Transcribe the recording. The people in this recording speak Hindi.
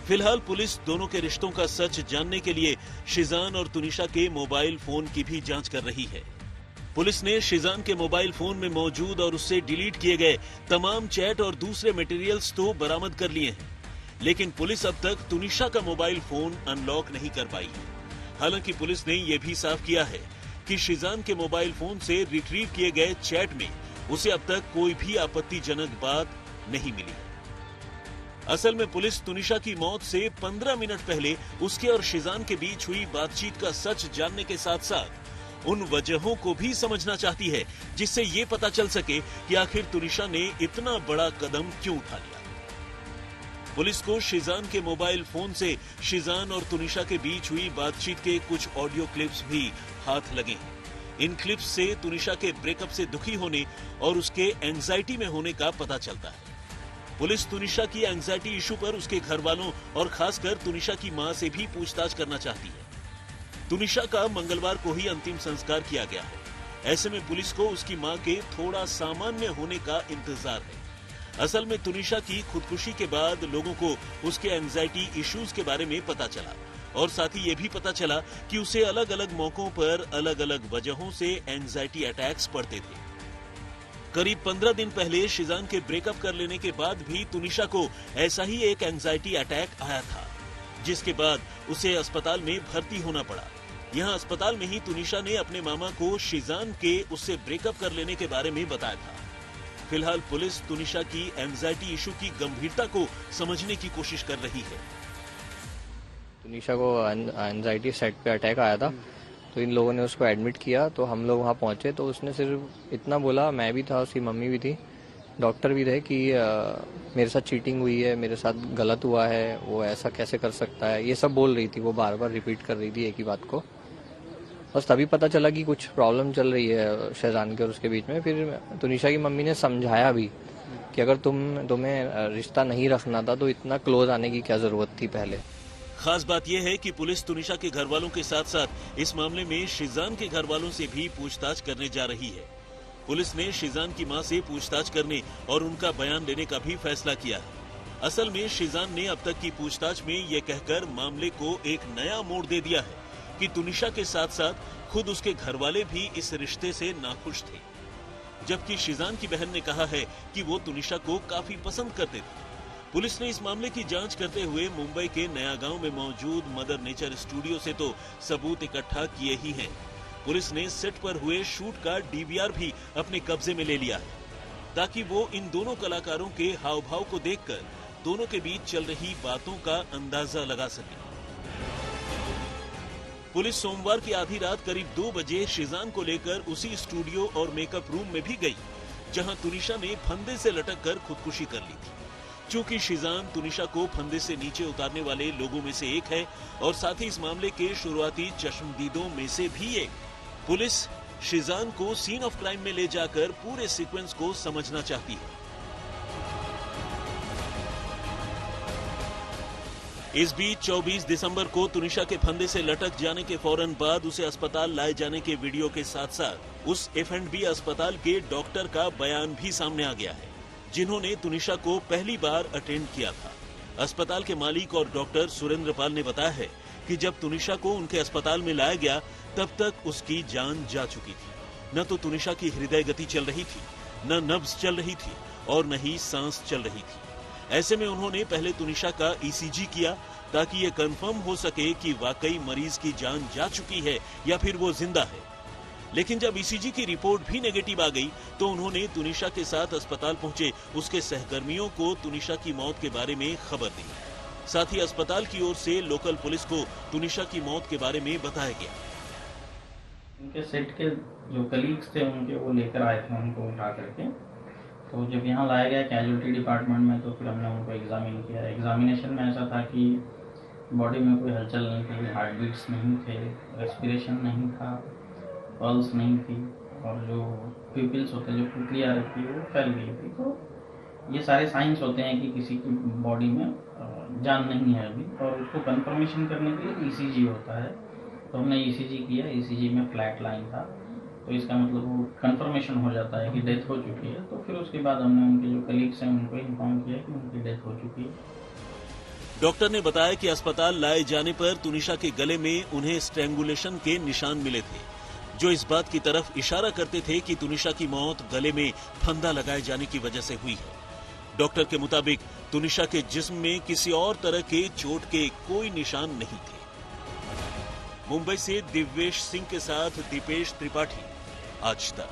फिलहाल पुलिस दोनों के रिश्तों का सच जानने के लिए शिजान और तुनिशा के मोबाइल फोन की भी जांच कर रही है। पुलिस ने शिजान के मोबाइल फोन में मौजूद और उससे डिलीट किए गए तमाम चैट और दूसरे मटेरियल्स तो बरामद कर लिए हैं, लेकिन पुलिस अब तक तुनिशा का मोबाइल फोन अनलॉक नहीं कर पाई है। हालांकि पुलिस ने यह भी साफ किया है कि शिजान के मोबाइल फोन से रिट्रीव किए गए चैट में उसे अब तक कोई भी आपत्तिजनक बात नहीं मिली। असल में पुलिस तुनिशा की मौत से 15 मिनट पहले उसके और शिजान के बीच हुई बातचीत का सच जानने के साथ साथ उन वजहों को भी समझना चाहती है, जिससे ये पता चल सके कि आखिर तुनिशा ने इतना बड़ा कदम क्यों उठा लिया। पुलिस को शिजान के मोबाइल फोन से शिजान और तुनिशा के बीच हुई बातचीत के कुछ ऑडियो क्लिप्स भी हाथ लगे हैं। इन क्लिप्स से तुनिशा के ब्रेकअप से दुखी होने और उसके एंजाइटी में होने का पता चलता है। पुलिस तुनिशा की एंजाइटी इशू पर उसके घर वालों और खासकर तुनिशा की मां से भी पूछताछ करना चाहती है। तुनिशा का मंगलवार को ही अंतिम संस्कार किया गया है। ऐसे में पुलिस को उसकी मां के थोड़ा सामान्य होने का इंतजार है। असल में तुनिशा की खुदकुशी के बाद लोगों को उसके एंजाइटी इश्यूज के बारे में पता चला और साथ ही ये भी पता चला कि उसे अलग अलग मौकों पर अलग अलग वजहों से एंजाइटी अटैक्स पड़ते थे। करीब 15 दिन पहले शिजान के ब्रेकअप कर लेने के बाद भी तुनिशा को ऐसा ही एक एंजाइटी अटैक आया था, जिसके बाद उसे अस्पताल में भर्ती होना पड़ा। यहाँ अस्पताल में ही तुनिशा ने अपने मामा को शिजान के उससे ब्रेकअप कर लेने के बारे में बताया था। फिलहाल पुलिस तुनिशा की एंजाइटी इशू की गंभीरता को समझने की कोशिश कर रही है। तुनिशा को एंजाइटी सेट पे अटैक आया था, तो इन लोगों ने उसको एडमिट किया। तो हम लोग वहाँ पहुंचे तो उसने सिर्फ इतना बोला, मैं भी था, उसकी मम्मी भी थी, डॉक्टर भी थे, कि मेरे साथ चीटिंग हुई है, मेरे साथ गलत हुआ है, वो ऐसा कैसे कर सकता है, ये सब बोल रही थी। वो बार बार रिपीट कर रही थी एक ही बात को। बस तभी पता चला कि कुछ प्रॉब्लम चल रही है शहजान के और उसके बीच में। फिर तुनिशा की मम्मी ने समझाया भी कि अगर तुम्हें रिश्ता नहीं रखना था तो इतना क्लोज आने की क्या जरूरत थी पहले। खास बात यह है कि पुलिस तुनिशा के घर वालों के साथ साथ इस मामले में शिजान के घर वालों से भी पूछताछ करने जा रही है। पुलिस ने शिजान की मां से पूछताछ करने और उनका बयान लेने का भी फैसला किया है। असल में शिजान ने अब तक की पूछताछ में ये कहकर मामले को एक नया मोड़ दे दिया है कि तुनिशा के साथ साथ खुद उसके घर वाले भी इस रिश्ते से नाखुश थे, जबकि शिजान की बहन ने कहा है कि वो तुनिशा को काफी पसंद करते थे। पुलिस ने इस मामले की जांच करते हुए मुंबई के नया गांव में मौजूद मदर नेचर स्टूडियो से तो सबूत इकट्ठा किए ही हैं। पुलिस ने सेट पर हुए शूट का डीवीआर भी अपने कब्जे में ले लिया है, ताकि वो इन दोनों कलाकारों के हाव भाव को देखकर दोनों के बीच चल रही बातों का अंदाजा लगा सके। पुलिस सोमवार की आधी रात करीब 2 बजे शिजान को लेकर उसी स्टूडियो और मेकअप रूम में भी गई, जहां तुनिशा ने फंदे से लटक कर खुदकुशी कर ली थी। चूंकि शिजान तुनिशा को फंदे से नीचे उतारने वाले लोगों में से एक है और साथ ही इस मामले के शुरुआती चश्मदीदों में से भी एक, पुलिस शिजान को सीन ऑफ क्राइम में ले जाकर पूरे सीक्वेंस को समझना चाहती है। इस बीच 24 दिसंबर को तुनिशा के फंदे से लटक जाने के फौरन बाद उसे अस्पताल लाए जाने के वीडियो के साथ साथ उस F&B अस्पताल के डॉक्टर का बयान भी सामने आ गया है, जिन्होंने तुनिशा को पहली बार अटेंड किया था। अस्पताल के मालिक और डॉक्टर सुरेंद्र पाल ने बताया है कि जब तुनिशा को उनके अस्पताल में लाया गया तब तक उसकी जान जा चुकी थी। न तो तुनिशा की हृदय गति चल रही थी, न नब्ज चल रही थी और न ही सांस चल रही थी। ऐसे में उन्होंने पहले तुनिशा का ECG किया ताकि ये कंफर्म हो सके कि वाकई मरीज की जान जा चुकी है या फिर वो जिंदा है। लेकिन जब ECG की रिपोर्ट भी नेगेटिव आ गई तो उन्होंने तुनिशा के साथ अस्पताल पहुंचे उसके सहकर्मियों को तुनिशा की मौत के बारे में खबर दी। साथ ही अस्पताल की ओर से लोकल पुलिस को तुनिशा की मौत के बारे में बताया गया। उनके सेट के जो कलीग्स थे उनके वो लेकर आए थे उनको उठा करके। तो जब यहाँ लाया गया कैजुअल्टी डिपार्टमेंट में तो फिर हमने उनको एग्जामिन किया। एग्जामिनेशन में ऐसा था कि बॉडी में कोई हलचल नहीं थी, हार्ट बीट्स नहीं थे, रेस्पिरेशन नहीं था, पल्स नहीं थी और जो प्यूपिल्स होते हैं, जो पुतलियाँ रहती है वो फैल गई थी। तो ये सारे साइंस होते हैं कि किसी की बॉडी में जान नहीं है अभी, और उसको कंफर्मेशन करने के लिए ECG होता है। तो हमने ECG किया, ECG में फ्लैट लाइन था, तो इसका मतलब वो कंफर्मेशन हो जाता है कि डेथ हो चुकी है। तो फिर उसके बाद हमने उनके जो कलीग्स हैं उनको इन्फॉर्म किया कि उनकी डेथ हो चुकी है। डॉक्टर ने बताया कि अस्पताल लाए जाने पर तुनिशा के गले में उन्हें स्ट्रैंगुलेशन के निशान मिले थे, जो इस बात की तरफ इशारा करते थे कि तुनिशा की मौत गले में फंदा लगाए जाने की वजह से हुई है। डॉक्टर के मुताबिक तुनिशा के जिस्म में किसी और तरह के चोट के कोई निशान नहीं थे। मुंबई से दिव्येश सिंह के साथ दीपेश त्रिपाठी, आज तक।